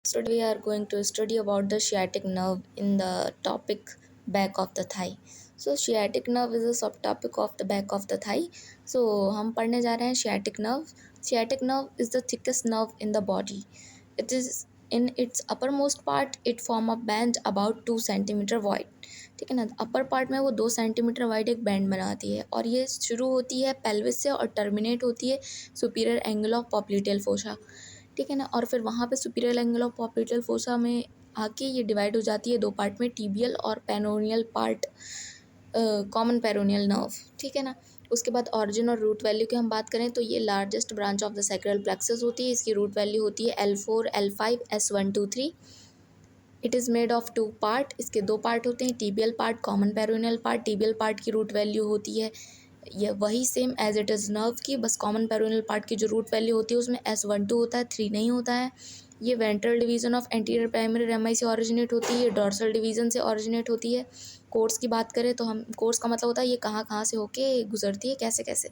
Today we are going to study about the sciatic nerve in the topic back of the thigh. So sciatic nerve is a subtopic of the back of the thigh. So हम पढ़ने जा रहे हैं sciatic nerve. Sciatic nerve is the thickest nerve in the body. It is in its uppermost part. It form a band about 2 centimeter wide. ठीक है ना, upper part में वो 2 सेंटीमीटर वाइड एक बैंड बनाती है और ये शुरू होती है पेल्विस से और टर्मिनेट होती है superior angle of popliteal fossa. ठीक है ना, और फिर वहाँ पे superior angle of popliteal fossa में आके ये डिवाइड हो जाती है दो पार्ट में, टीबियल और peroneal part, common peroneal nerve. ठीक है ना. उसके बाद ऑरिजिन और रूट वैल्यू की हम बात करें तो ये largest branch of the sacral plexus होती है. इसकी रूट वैल्यू होती है L4 L5 S1 2 3. It is made of 2 part. इसके 2 पार्ट होते हैं, tibial part, common peroneal part. Tibial part की रूट वैल्यू होती है ये वही same as it is nerve की, बस कॉमन पेरोनियल पार्ट की जो रूट वैल्यू होती है उसमें S12 होता है, 3 नहीं होता है. ये ventral division of anterior primary रेमाई से ऑरिजिनेट होती है, ये डॉर्सल डिवीजन से ऑरिजिनेट होती है. कोर्स की बात करें तो हम कोर्स का मतलब होता है ये कहाँ कहाँ से होके गुजरती है, कैसे कैसे.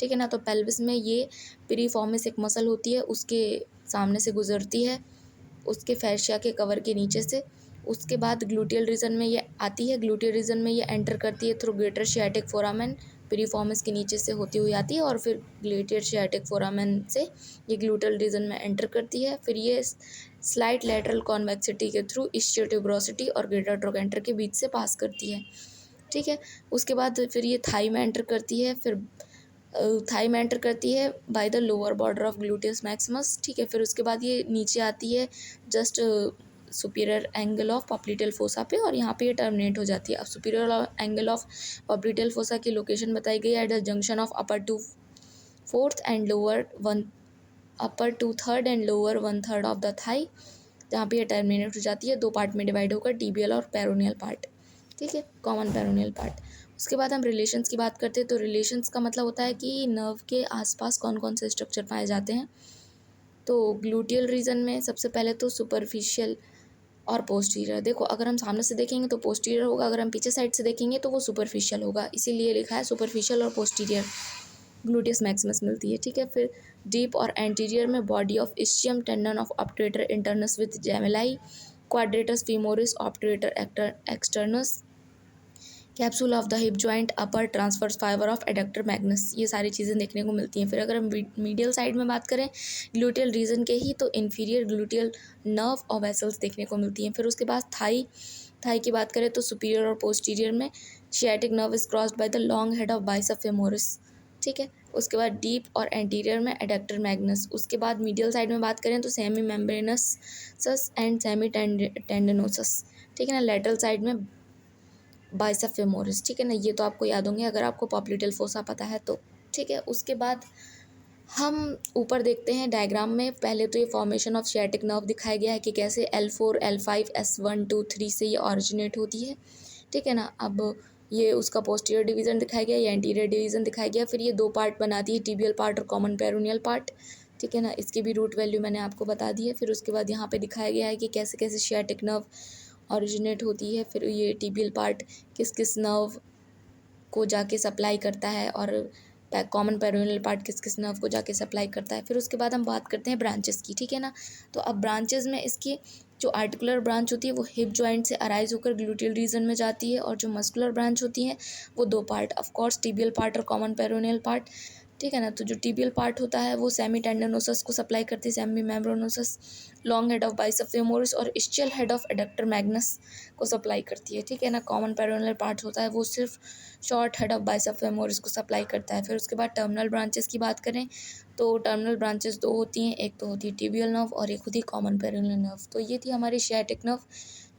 ठीक है ना. तो पेल्विस में ये पिरिफॉर्मिस एक मसल होती है, उसके सामने से गुजरती है, उसके फैशिया के कवर के नीचे से. उसके बाद ग्लूटियल रीजन में ये आती है, ग्लूटियल रीजन में ये एंटर करती है through greater sciatic foramen, piriformis के नीचे से होती हुई आती है और फिर ग्लेटियर शियाटिक फोरामेन से ये ग्लूटल रीजन में एंटर करती है. फिर ये स्लाइट लेटरल कॉन्वेक्सिटी के थ्रू इस्चियो ट्यूबरोसिटी और ग्रेटर ट्रोकेंटर के बीच से पास करती है. ठीक है. उसके बाद फिर ये थाई में एंटर करती है, फिर थाई में एंटर करती है by the lower border of gluteus Maximus. ठीक है. फिर उसके बाद ये नीचे आती है just superior angle of popliteal fossa पे और यहाँ पे ये टर्मिनेट हो जाती है. अब superior angle of popliteal fossa की लोकेशन बताई गई है at the junction of upper 2/4 and lower 1/3 and lower 1/3 of the thigh, जहाँ पे ये टर्मिनेट हो जाती है. 2 पार्ट में डिवाइड होकर, टीबियल और पेरोनियल पार्ट. ठीक है, कॉमन पेरोनियल पार्ट. उसके बाद हम रिलेशंस की बात करते हैं तो रिलेशंस का मतलब होता है कि नर्व के आसपास कौन कौन से स्ट्रक्चर पाए जाते हैं. तो ग्लूटियल रीजन में सबसे पहले तो सुपरफिशियल और पोस्टीरियर. देखो, अगर हम सामने से देखेंगे तो पोस्टीरियर होगा, अगर हम पीछे साइड से देखेंगे तो वो सुपरफिशियल होगा, इसीलिए लिखा है सुपरफिशियल और पोस्टीरियर ग्लूटियस मैक्सिमस मिलती है. ठीक है. फिर डीप और एंटीरियर में body of ischium, tendon of obturator internus with gemelli, quadratus femoris obturator externus, capsule of the hip joint, upper transverse fiber of adductor magnus. ये सारी चीज़ें देखने को मिलती हैं. फिर अगर हम मीडियल साइड में बात करें ग्लूटियल रीजन के ही, तो इन्फीरियर ग्लूटियल नर्व और वेसल्स देखने को मिलती हैं. फिर उसके बाद थाई की बात करें तो सुपीरियर और पोस्टीरियर में sciatic nerve is crossed by the long head of biceps femoris. ठीक है. उसके बाद डीप और एंटीरियर में एडक्टर मैग्नस. उसके बाद मीडियल साइड में बात करें तो सेमी मेम्ब्रेनस एंड सेमी टेंडनोसस. ठीक है ना. लेटरल साइड में बाइसेप फेमोरिस. ठीक है ना. ये तो आपको याद होंगे अगर आपको पॉप्लिटेल फोसा पता है तो. ठीक है. उसके बाद हम ऊपर देखते हैं डायग्राम में. पहले तो ये फॉर्मेशन ऑफ शियाटिक नर्व दिखाया गया है कि कैसे L4 L5 S1 2 3 से ये ऑरिजिनेट होती है. ठीक है ना. अब ये उसका पोस्टीरियर डिवीज़न दिखाया गया, या एंटीरियर डिवीज़न दिखाया गया. फिर ये 2 पार्ट बनाती है, टीबियल पार्ट और कॉमन पेरोनियल पार्ट. ठीक है ना. इसकी भी रूट वैल्यू मैंने आपको बता दी है. फिर उसके बाद यहाँ पे दिखाया गया है कि कैसे कैसे शियाटिक नर्व ऑरिजिनेट होती है. फिर ये टीबियल पार्ट किस किस नर्व को जाके सप्लाई करता है और कॉमन पेरोनियल पार्ट किस किस नर्व को जाके सप्लाई करता है. फिर उसके बाद हम बात करते हैं ब्रांचेस की. ठीक है ना. तो अब ब्रांचेस में इसकी जो आर्टिकुलर ब्रांच होती है वो हिप जॉइंट से अराइज होकर ग्लूटियल रीजन में जाती है, और जो मस्कुलर ब्रांच होती है वो 2 part, of course tibial part और कॉमन पेरोनियल पार्ट. ठीक है ना. तो जो टीबियल पार्ट होता है वो सेमी टेंडनोसस को सप्लाई करती है, semimembranosus, long head of biceps femoris और ischial head of adductor magnus को सप्लाई करती है. ठीक है ना. कॉमन पेरोनियल पार्ट होता है वो सिर्फ short head of biceps femoris को सप्लाई करता है. फिर उसके बाद टर्मिनल ब्रांचेस की बात करें तो टर्मिनल ब्रांचेस 2 होती हैं, एक तो होती है टिबियल नर्व और एक होती है कॉमन पेरोनियल नर्व. तो ये थी हमारी शियाटिक नर्व,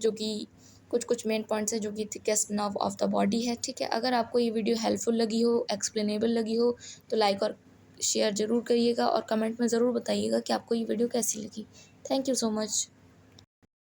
जो कि कुछ मेन पॉइंट्स हैं जो कि thickest nerve of the body है. ठीक है. अगर आपको ये वीडियो हेल्पफुल लगी हो, एक्सप्लेनेबल लगी हो, तो लाइक और शेयर ज़रूर करिएगा और कमेंट में ज़रूर बताइएगा कि आपको ये वीडियो कैसी लगी. Thank you so much.